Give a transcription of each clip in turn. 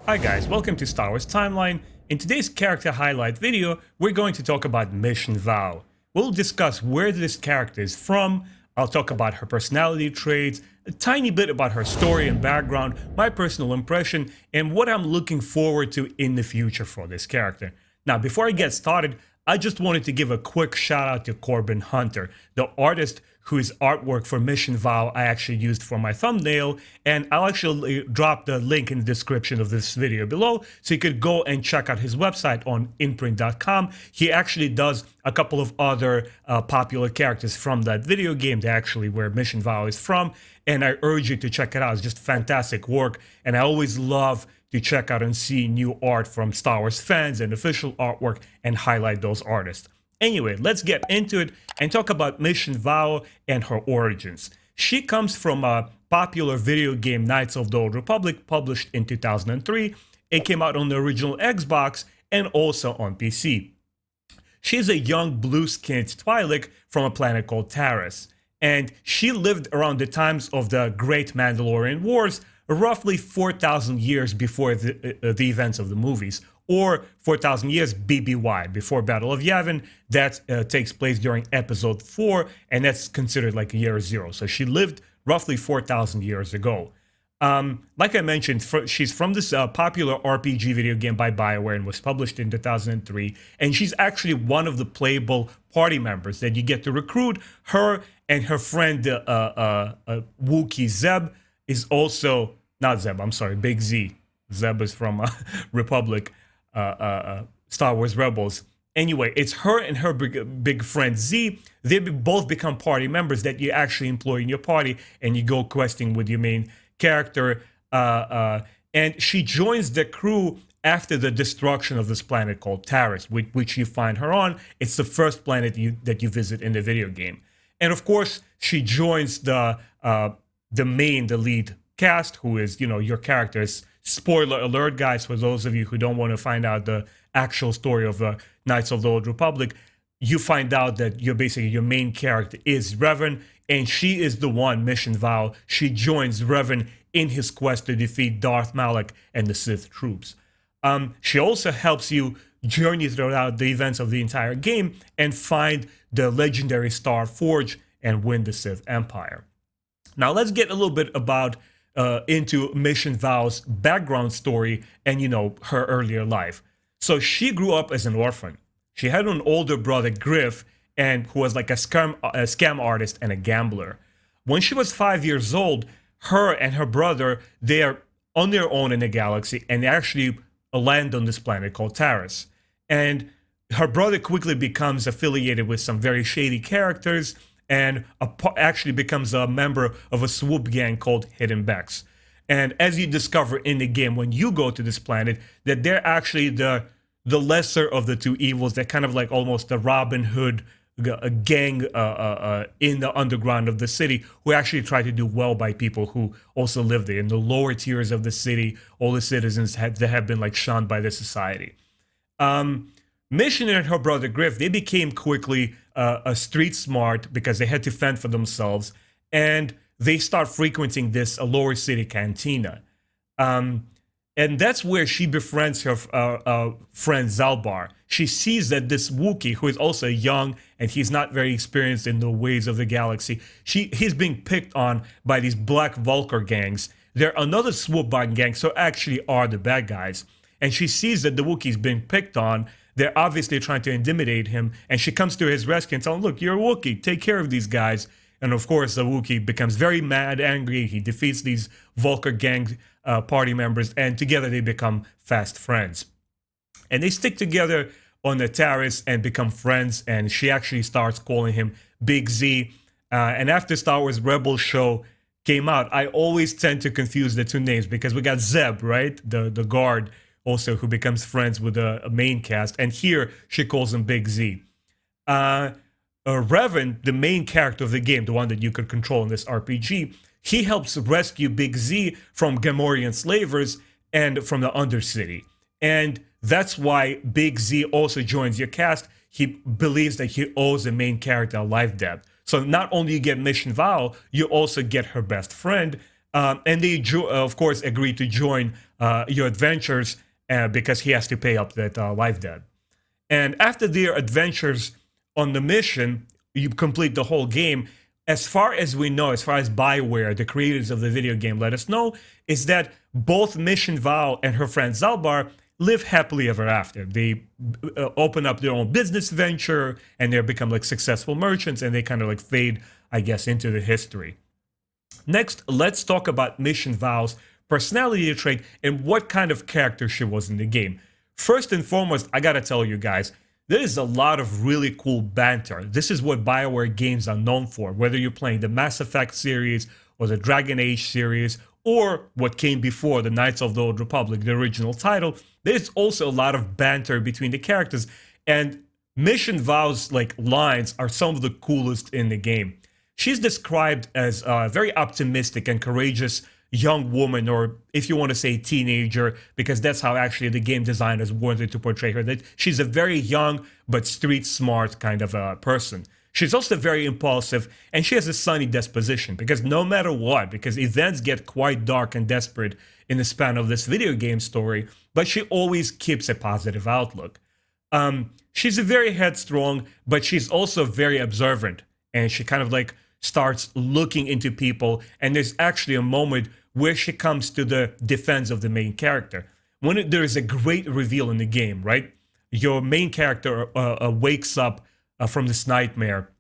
Hi guys, welcome to Star Wars Timeline. In today's character highlight video, we're going to talk about Mission Vao. We'll discuss where this character is from, I'll talk about her personality traits, a tiny bit about her story and background, my personal impression, and what I'm looking forward to in the future for this character. Now, before I get started, I just wanted to give a quick shout out to Corbin Hunter, the artist whose artwork for Mission Vao I actually used for my thumbnail, and I'll actually drop the link in the description of this video below so you could go and check out his website on imprint.com. He actually does a couple of other popular characters from that video game, actually where Mission Vao is from, and I urge you to check it out. It's just fantastic work, and I always love to check out and see new art from Star Wars fans and official artwork and highlight those artists. Anyway, let's get into it and talk about Mission Vao and her origins. She comes from a popular video game Knights of the Old Republic, published in 2003. It came out on the original Xbox and also on PC. She's a young blue-skinned Twi'lek from a planet called Taris, and she lived around the times of the Great Mandalorian Wars, roughly 4,000 years before the events of the movies, or 4,000 years BBY, before Battle of Yavin. That takes place during Episode 4, and that's considered like year zero. So she lived roughly 4,000 years ago. Like I mentioned, she's from this popular RPG video game by BioWare and was published in 2003, and she's actually one of the playable party members that you get to recruit. Her and her friend Wookiee Zeb is also, not Zeb, I'm sorry, Big Z. Zeb is from Republic, Star Wars Rebels. Anyway, it's her and her big friend Z. They both become party members that you actually employ in your party, and you go questing with your main character. And she joins the crew after the destruction of this planet called Taris, which you find her on. It's the first planet that you visit in the video game. And of course, she joins the lead cast, who is, your characters. Spoiler alert, guys, for those of you who don't want to find out the actual story of the Knights of the Old Republic, you find out that your main character is Revan, and she is the one, Mission Vao. She joins Revan in his quest to defeat Darth Malak and the Sith troops. She also helps you journey throughout the events of the entire game and find the legendary Star Forge and win the Sith Empire. Now let's get a little bit about into Mission Vao's background story and, her earlier life. So she grew up as an orphan. She had an older brother, Griff, and who was like a scam artist and a gambler. When she was 5 years old, her and her brother, they are on their own in the galaxy and they actually land on this planet called Taris. And her brother quickly becomes affiliated with some very shady characters and actually becomes a member of a swoop gang called Hidden Becks. And as you discover in the game when you go to this planet, that they're actually the lesser of the two evils. They're kind of like almost the Robin Hood gang in the underground of the city, who actually try to do well by people who also live there. In the lower tiers of the city, all the citizens have been like shunned by the society. Mission and her brother Griff, they became quickly street smart because they had to fend for themselves, and they start frequenting this lower city cantina. And that's where she befriends her friend Zalbar. She sees that this Wookiee, who is also young and he's not very experienced in the ways of the galaxy, he's being picked on by these Black Vulcar gangs. They're another swoop-bot gang, so actually are the bad guys. And she sees that the Wookiee's being picked on. They're obviously trying to intimidate him, and she comes to his rescue and tells him, look, you're a Wookiee, take care of these guys. And of course, the Wookiee becomes very mad, angry. He defeats these Vulcar gang party members, and together they become fast friends. And they stick together on the Taris and become friends, and she actually starts calling him Big Z. And after Star Wars Rebels show came out, I always tend to confuse the two names because we got Zeb, right? The guard, also, who becomes friends with the main cast, and here she calls him Big Z. Revan, the main character of the game, the one that you could control in this RPG, he helps rescue Big Z from Gamorrean slavers and from the Undercity. And that's why Big Z also joins your cast. He believes that he owes the main character a life debt. So not only you get Mission Vao, you also get her best friend, And they, of course, agree to join your adventures because he has to pay up that life debt. And after their adventures on the mission, you complete the whole game. As far as we know, as far as BioWare, the creators of the video game, let us know, is that both Mission Vao and her friend Zalbar live happily ever after. They open up their own business venture and they become like successful merchants, and they kind of like fade, I guess, into the history. Next, let's talk about Mission Vao's personality trait and what kind of character she was in the game. First and foremost, I gotta tell you guys, there is a lot of really cool banter. This is what BioWare games are known for, whether you're playing the Mass Effect series or the Dragon Age series or what came before, the Knights of the Old Republic, the original title. There's also a lot of banter between the characters, and Mission Vao's like lines are some of the coolest in the game. She's described as a very optimistic and courageous young woman, or if you want to say teenager, because that's how actually the game designers wanted to portray her, that she's a very young but street smart kind of a person. She's also very impulsive, and she has a sunny disposition, because no matter what, because events get quite dark and desperate in the span of this video game story, but she always keeps a positive outlook. She's a very headstrong, but she's also very observant, and she kind of like starts looking into people, and there's actually a moment where she comes to the defense of the main character. When there is a great reveal in the game, right? Your main character wakes up from this nightmare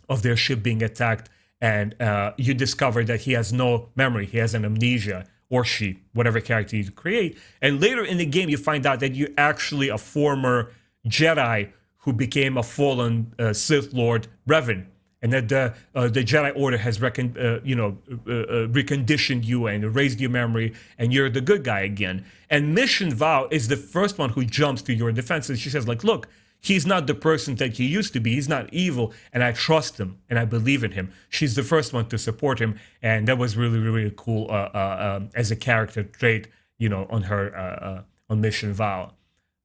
of their ship being attacked, and you discover that he has no memory, he has an amnesia, or she, whatever character you create. And later in the game, you find out that you're actually a former Jedi who became a fallen Sith Lord Revan, and that the Jedi Order has reconditioned you and erased your memory, and you're the good guy again. And Mission Vao is the first one who jumps to your defense, and she says, like, look, he's not the person that he used to be. He's not evil, and I trust him, and I believe in him. She's the first one to support him, and that was really, really cool as a character trait, on her, on Mission Vao.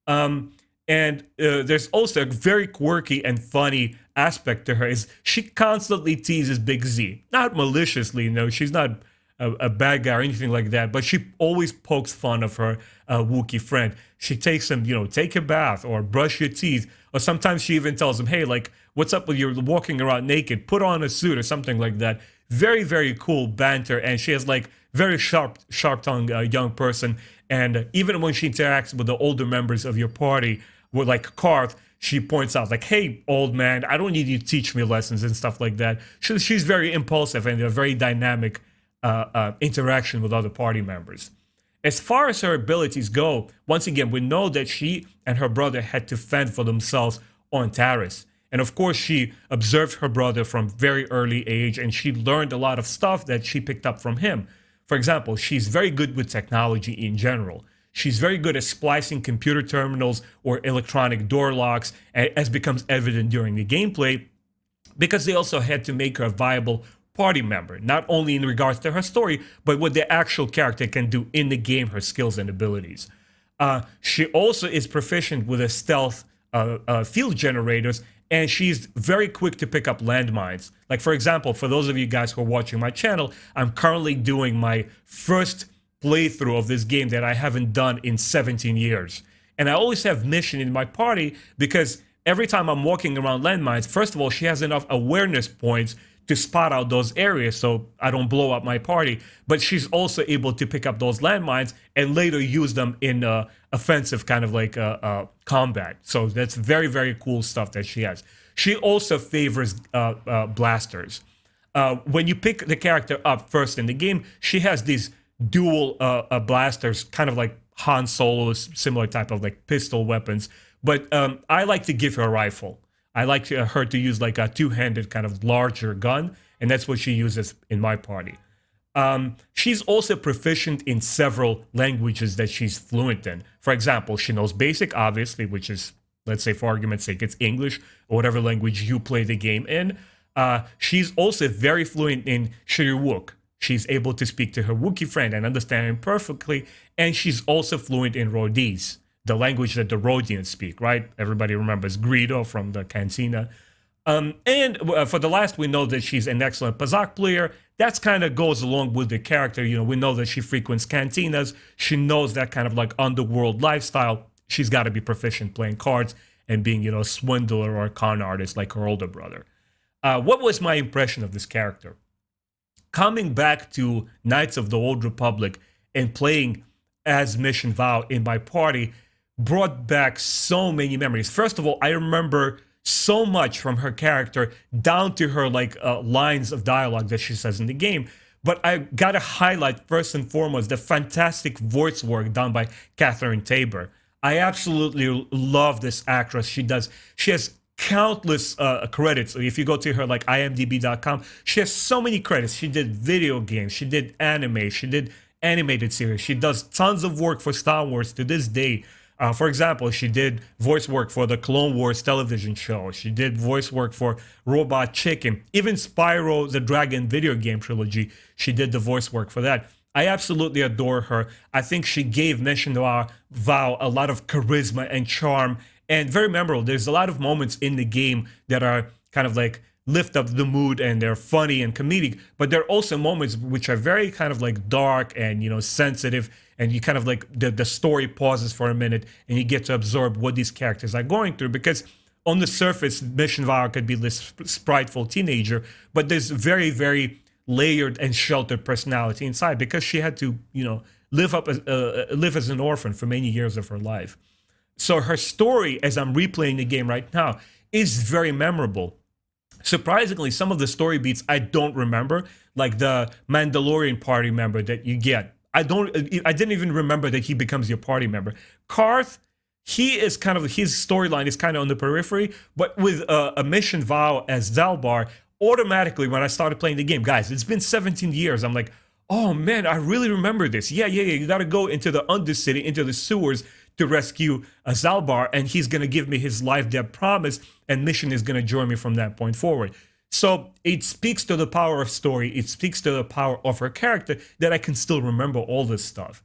And there's also a very quirky and funny aspect to her, is she constantly teases Big Z. Not maliciously, she's not a bad guy or anything like that, but she always pokes fun of her Wookiee friend. She takes him, take a bath or brush your teeth, or sometimes she even tells him, hey, like, what's up with you walking around naked? Put on a suit or something like that. Very, very cool banter, and she has like very sharp-tongued young person, and even when she interacts with the older members of your party, with like Karth, she points out like, hey, old man, I don't need you to teach me lessons and stuff like that. She's very impulsive and a very dynamic interaction with other party members. As far as her abilities go, once again, we know that she and her brother had to fend for themselves on Taris. And of course, she observed her brother from very early age, and she learned a lot of stuff that she picked up from him. For example, she's very good with technology in general. She's very good at splicing computer terminals or electronic door locks, as becomes evident during the gameplay, because they also had to make her a viable party member, not only in regards to her story, but what the actual character can do in the game, her skills and abilities. She also is proficient with the stealth field generators, and she's very quick to pick up landmines. Like, for example, for those of you guys who are watching my channel, I'm currently doing my first playthrough of this game that I haven't done in 17 years. And I always have Mission in my party, because every time I'm walking around landmines, first of all, she has enough awareness points to spot out those areas so I don't blow up my party. But she's also able to pick up those landmines and later use them in offensive kind of like combat. So that's very, very cool stuff that she has. She also favors blasters. When you pick the character up first in the game, she has these dual blasters, kind of like Han Solo's similar type of like pistol weapons. But I like to give her a rifle. I like her to use like a two-handed kind of larger gun, and that's what she uses in my party. She's also proficient in several languages that she's fluent in. For example, she knows Basic, obviously, which is, let's say for argument's sake, it's English, or whatever language you play the game in. She's also very fluent in Shiriwook. She's able to speak to her Wookiee friend and understand him perfectly, and she's also fluent in Rhodese, the language that the Rhodians speak, right? Everybody remembers Greedo from the Cantina. And for the last, we know that she's an excellent Pazak player. That's kind of goes along with the character. You know, we know that she frequents cantinas. She knows that kind of like underworld lifestyle. She's got to be proficient playing cards and being, you know, a swindler or a con artist like her older brother. What was my impression of this character? Coming back to Knights of the Old Republic and playing as Mission Vao in my party brought back so many memories. First of all, I remember so much from her character down to her like lines of dialogue that she says in the game. But I gotta highlight first and foremost the fantastic voice work done by Catherine Tabor. I absolutely love this actress. She has countless credits. If you go to her like imdb.com, she has so many credits. She did video games, she did anime, she did animated series. She does tons of work for Star Wars to this day. For example, she did voice work for the Clone Wars television show. She did voice work for Robot Chicken. Even Spyro the Dragon video game trilogy, she did the voice work for that. I absolutely adore her. I think she gave Mission Vao a lot of charisma and charm, and very memorable. There's a lot of moments in the game that are kind of like lift up the mood and they're funny and comedic, but there are also moments which are very kind of like dark and, you know, sensitive, and you kind of like the story pauses for a minute and you get to absorb what these characters are going through, because on the surface Mission Vao could be this spriteful teenager, but there's very, very layered and sheltered personality inside, because she had to, you know, live as an orphan for many years of her life. So her story, as I'm replaying the game right now, is very memorable. Surprisingly, some of the story beats I don't remember, like the Mandalorian party member that you get. I didn't even remember that he becomes your party member. Karth, his storyline is kind of on the periphery, but with a Mission Vao as Zalbar, automatically when I started playing the game, guys, it's been 17 years, I'm like, oh man, I really remember this. Yeah, you gotta go into the Undercity, into the sewers to rescue Zalbar, and he's gonna give me his life debt promise, and Mission is gonna join me from that point forward. So it speaks to the power of story, it speaks to the power of her character, that I can still remember all this stuff.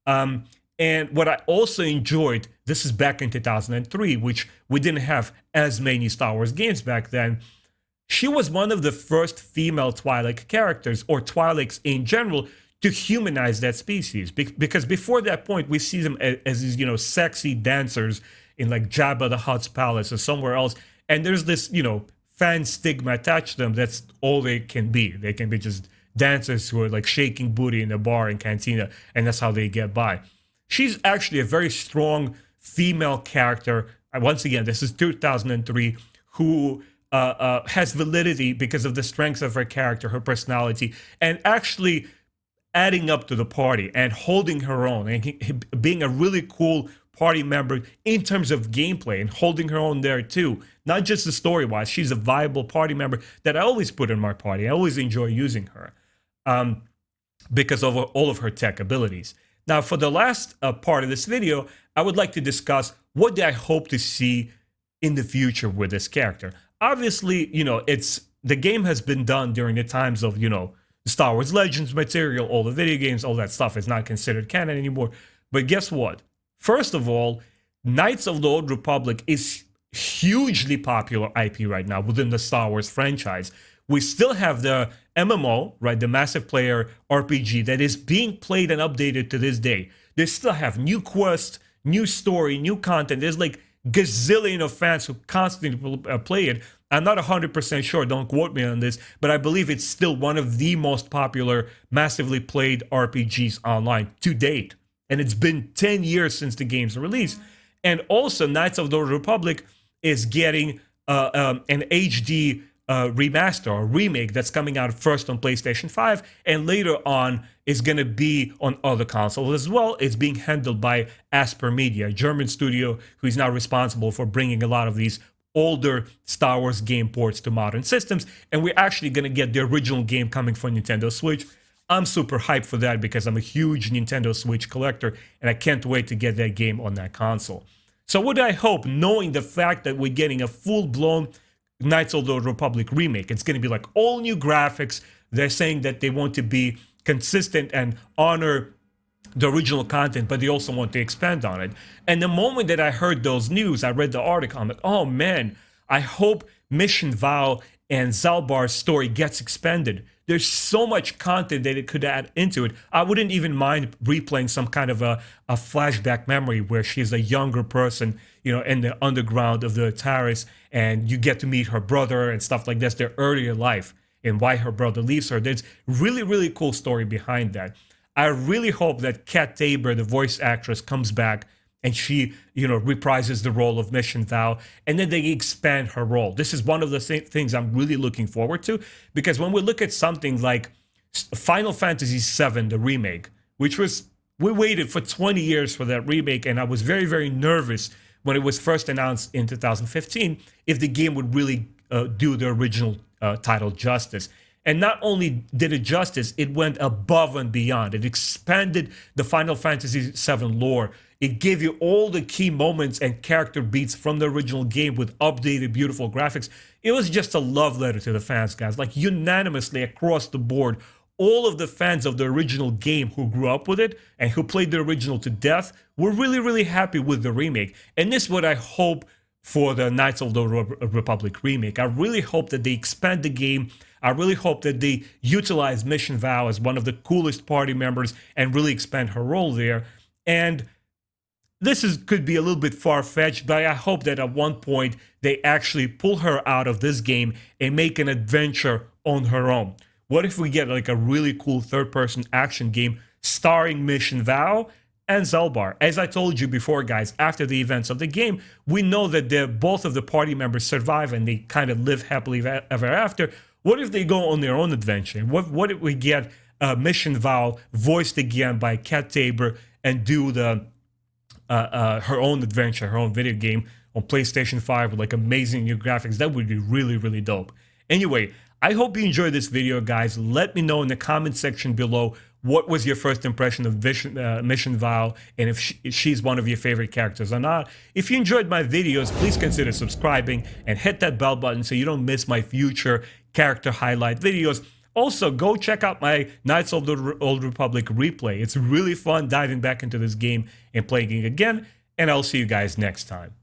And what I also enjoyed, this is back in 2003, which we didn't have as many Star Wars games back then. She was one of the first female Twi'lek characters, or Twi'leks in general, to humanize that species. Because before that point, we see them as these, you know, sexy dancers in like Jabba the Hutt's palace or somewhere else. And there's this, you know, fan stigma attached to them. That's all they can be. They can be just dancers who are like shaking booty in a bar and cantina, and that's how they get by. She's actually a very strong female character. Once again, this is 2003, who has validity because of the strength of her character, her personality, and actually adding up to the party and holding her own and being a really cool party member in terms of gameplay, and holding her own there too. Not just the story-wise, she's a viable party member that I always put in my party. I always enjoy using her because of all of her tech abilities. Now, for the last part of this video, I would like to discuss what do I hope to see in the future with this character. Obviously, you know, the game has been done during the times of, you know, Star Wars Legends material, all the video games, all that stuff is not considered canon anymore. But guess what? First of all, Knights of the Old Republic is hugely popular IP right now within the Star Wars franchise. We still have the MMO, right, the massive player RPG that is being played and updated to this day. They still have new quests, new story, new content. There's like gazillion of fans who constantly play it. I'm not 100% sure, don't quote me on this, but I believe it's still one of the most popular, massively played RPGs online to date. And it's been 10 years since the game's release. And also, Knights of the Old Republic is getting an HD remaster or remake that's coming out first on PlayStation 5, and later on is going to be on other consoles as well. It's being handled by Asper Media, a German studio who is now responsible for bringing a lot of these older Star Wars game ports to modern systems, and we're actually going to get the original game coming for Nintendo Switch. I'm super hyped for that because I'm a huge Nintendo Switch collector, and I can't wait to get that game on that console. So what do I hope, knowing the fact that we're getting a full-blown Knights of the Old Republic remake? It's going to be like all new graphics. They're saying that they want to be consistent and honor the original content, but they also want to expand on it. And the moment that I heard those news, I read the article, I'm like, oh man, I hope Mission Vao and Zalbar's story gets expanded. There's so much content that it could add into it. I wouldn't even mind replaying some kind of a flashback memory where she's a younger person, you know, in the underground of the terrace, and you get to meet her brother and stuff like this, their earlier life and why her brother leaves her. There's really, really cool story behind that. I really hope that Kat Tabor, the voice actress, comes back and she, you know, reprises the role of Mission Vao, and then they expand her role. This is one of the things I'm really looking forward to, because when we look at something like Final Fantasy VII, the remake, which was, we waited for 20 years for that remake, and I was very, very nervous when it was first announced in 2015 if the game would really do the original title justice. And not only did it justice, it went above and beyond. It expanded the Final Fantasy VII lore. It gave you all the key moments and character beats from the original game with updated, beautiful graphics. It was just a love letter to the fans, guys. Like, unanimously across the board, all of the fans of the original game who grew up with it and who played the original to death were really, really happy with the remake. And this is what I hope for the Knights of the Republic remake. I really hope that they expand the game. I really hope that they utilize Mission Vao as one of the coolest party members and really expand her role there. And this could be a little bit far-fetched, but I hope that at one point they actually pull her out of this game and make an adventure on her own. What if we get like a really cool third-person action game starring Mission Vao and Zalbar? As I told you before, guys, after the events of the game, we know that both of the party members survive and they kind of live happily ever after. What if they go on their own adventure? What if we get Mission Vao voiced again by Kat Tabor and do the her own adventure, her own video game on PlayStation 5 with like amazing new graphics? That would be really, really dope. Anyway, I hope you enjoyed this video, guys. Let me know in the comment section below what was your first impression of Mission Vao, and if she's one of your favorite characters or not. If you enjoyed my videos, please consider subscribing and hit that bell button so you don't miss my future character highlight videos. Also, go check out my Knights of the Old Republic replay. It's really fun diving back into this game and playing it again, and I'll see you guys next time.